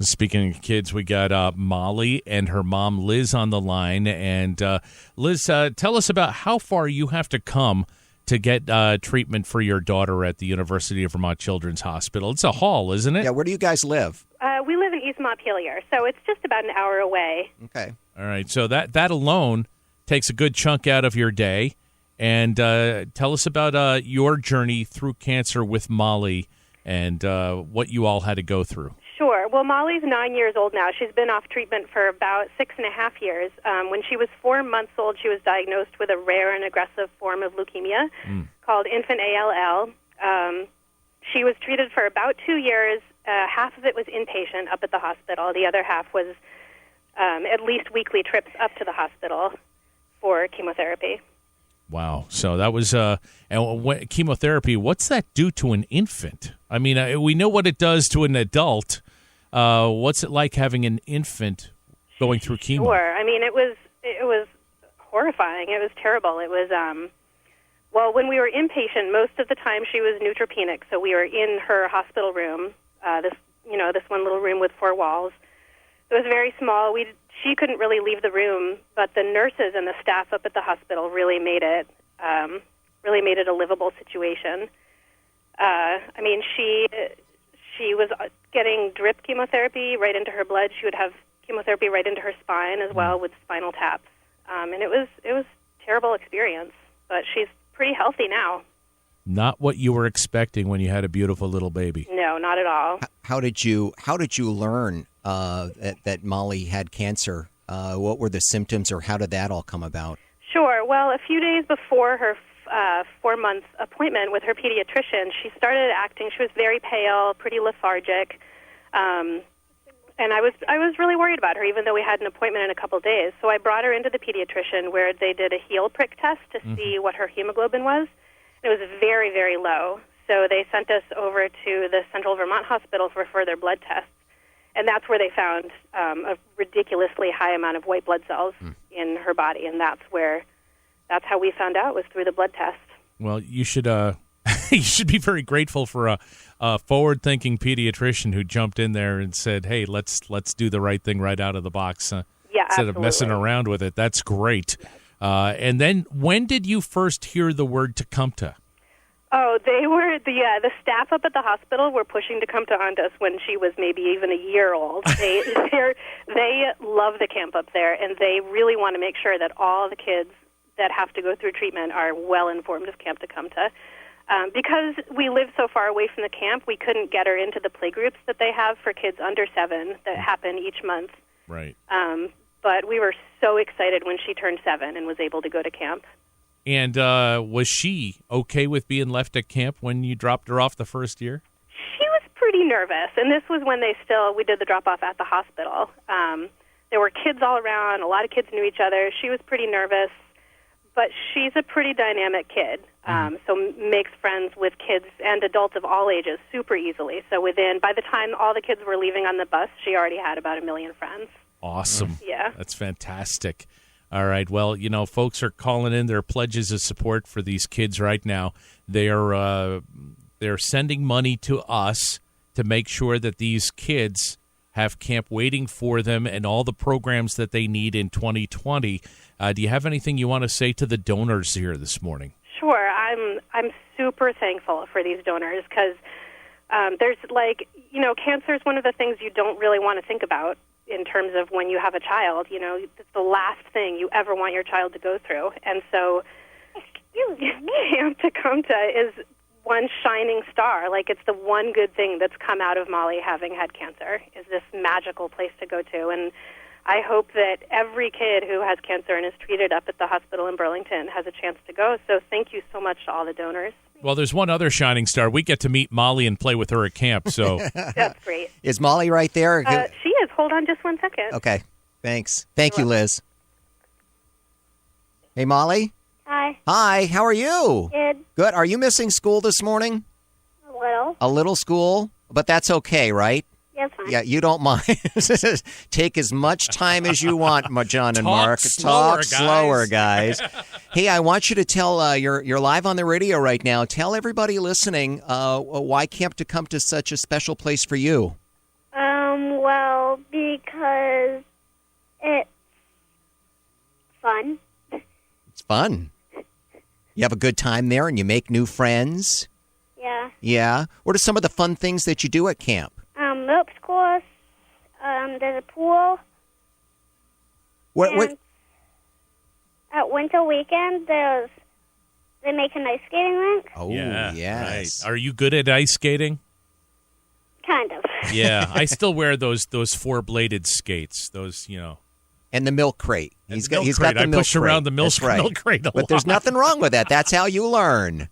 Speaking of kids, we got Molly and her mom, Liz, on the line. And Liz, tell us about how far you have to come to get treatment for your daughter at the University of Vermont Children's Hospital. It's a haul, isn't it? Yeah, where do you guys live? We live in East Montpelier, so it's just about an hour away. Okay. All right, so that alone takes a good chunk out of your day. And tell us about your journey through cancer with Molly and what you all had to go through. Sure. Well, Molly's 9 years old now. She's been off treatment for about 6.5 years. When she was 4 months old, she was diagnosed with a rare and aggressive form of leukemia called infant ALL. She was treated for about 2 years. Half of it was inpatient up at the hospital. The other half was at least weekly trips up to the hospital for chemotherapy. Wow. So that was chemotherapy. What's that do to an infant? I mean, we know what it does to an adult. What's it like having an infant going through chemo? Sure. I mean, it was horrifying. It was terrible. It was well, when we were inpatient, most of the time she was neutropenic. So we were in her hospital room. This one little room with 4 walls. It was very small. She couldn't really leave the room, but the nurses and the staff up at the hospital really made it a livable situation. I mean, she was getting drip chemotherapy right into her blood. She would have chemotherapy right into her spine as well with spinal taps, and it was a terrible experience. But she's pretty healthy now. Not what you were expecting when you had a beautiful little baby. No, not at all. How did you learn that Molly had cancer? What were the symptoms, or how did that all come about? Sure. Well, a few days before her 4-month appointment with her pediatrician, she started acting. She was very pale, pretty lethargic, and I was really worried about her, even though we had an appointment in a couple days. So I brought her into the pediatrician, where they did a heel prick test to see what her hemoglobin was. It was very, very low. So they sent us over to the Central Vermont Hospital for further blood tests. And that's where they found a ridiculously high amount of white blood cells in her body. And that's how we found out, was through the blood test. Well, you should you should be very grateful for a forward-thinking pediatrician who jumped in there and said, hey, let's do the right thing right out of the box instead of messing around with it. That's great. Yes. And then when did you first hear the word TaKumTA? Oh, they were the staff up at the hospital were pushing TaKumTA onto us when she was maybe even a year old. They love the camp up there, and they really want to make sure that all the kids that have to go through treatment are well informed of Camp TaKumTA. Because we live so far away from the camp, we couldn't get her into the playgroups that they have for kids under 7 that happen each month. Right. But we were so excited when she turned 7 and was able to go to camp. And was she okay with being left at camp when you dropped her off the first year? She was pretty nervous, and this was when we did the drop-off at the hospital. There were kids all around. A lot of kids knew each other. She was pretty nervous, but she's a pretty dynamic kid, so makes friends with kids and adults of all ages super easily. So by the time all the kids were leaving on the bus, she already had about 1 million friends. Awesome. Yeah. That's fantastic. All right. Well, folks are calling in their pledges of support for these kids right now. They're sending money to us to make sure that these kids have camp waiting for them and all the programs that they need in 2020. Do you have anything you want to say to the donors here this morning? Sure. I'm super thankful for these donors because there's cancer is one of the things you don't really want to think about in terms of when you have a child. It's the last thing you ever want your child to go through. And so Camp TaKumTA is one shining star. Like, it's the one good thing that's come out of Molly having had cancer, is this magical place to go to. And I hope that every kid who has cancer and is treated up at the hospital in Burlington has a chance to go. So thank you so much to all the donors. Well, there's one other shining star. We get to meet Molly and play with her at camp. So that's great. Is Molly right there? She is. Hold on just 1 second. Okay. Thanks. Thank you, Liz. Hey, Molly. Hi. Hi. How are you? Good. Good. Are you missing school this morning? A little. A little school? But that's okay, right? Yeah, fine. Yeah, you don't mind. Take as much time as you want, John and Talk Mark. slower, guys. Hey, I want you to tell, you're live on the radio right now. Tell everybody listening why Camp TaKumTA is such a special place for you. Well, Fun. You have a good time there and you make new friends? Yeah. Yeah. What are some of the fun things that you do at camp? Ropes course. There's a pool. What? And at winter weekend, they make an ice skating rink. Oh, Yeah, yes. right. Are you good at ice skating? Kind of. Yeah, I still wear those four-bladed skates. Those, And the milk crate. He's got the I milk push crate. around the milk That's right. crate a But there's lot. nothing wrong with that. That's how you learn.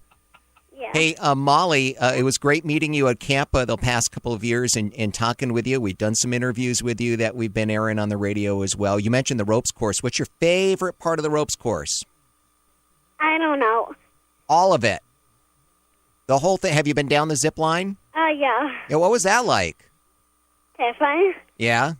Yeah. Hey, Molly, it was great meeting you at camp the past couple of years and talking with you. We've done some interviews with you that we've been airing on the radio as well. You mentioned the ropes course. What's your favorite part of the ropes course? I don't know. All of it. The whole thing. Have you been down the zip line? Yeah. Yeah, what was that like? Terrifying. Yeah?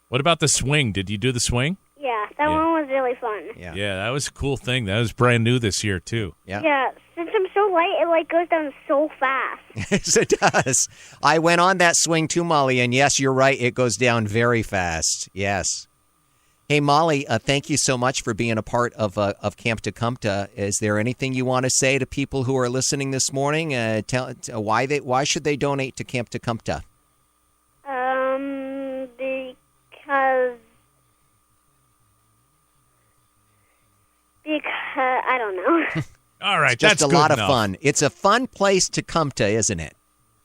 What about the swing? Did you do the swing? Yeah, that Yeah. one was really fun. Yeah. Yeah, that was a cool thing. That was brand new this year, too. Yeah. Yeah, since I'm so light, it goes down so fast. Yes, it does. I went on that swing too, Molly, and yes, you're right. It goes down very fast. Yes. Hey, Molly, thank you so much for being a part of Camp TaKumTA. Is there anything you want to say to people who are listening this morning? Why should they donate to Camp TaKumTA? Because I don't know. All right, Just that's a good lot enough. of fun. It's a fun place to come to, isn't it?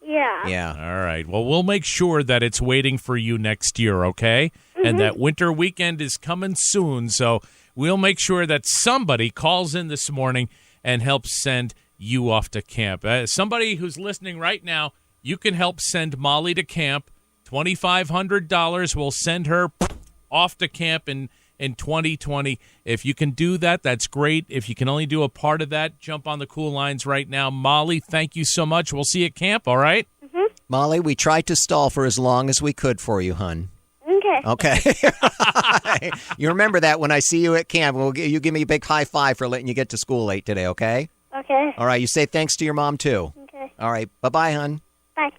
Yeah. Yeah. All right. Well, we'll make sure that it's waiting for you next year, okay? And that winter weekend is coming soon, so we'll make sure that somebody calls in this morning and helps send you off to camp. Somebody who's listening right now, you can help send Molly to camp. $2,500 will send her off to camp in 2020. If you can do that, that's great. If you can only do a part of that, jump on the Kool lines right now. Molly, thank you so much. We'll see you at camp, all right? Molly, we tried to stall for as long as we could for you, hun. Okay. Okay. You remember that when I see you at camp. You give me a big high five for letting you get to school late today, okay? Okay. All right. You say thanks to your mom, too. Okay. All right. Bye-bye, hun. Bye.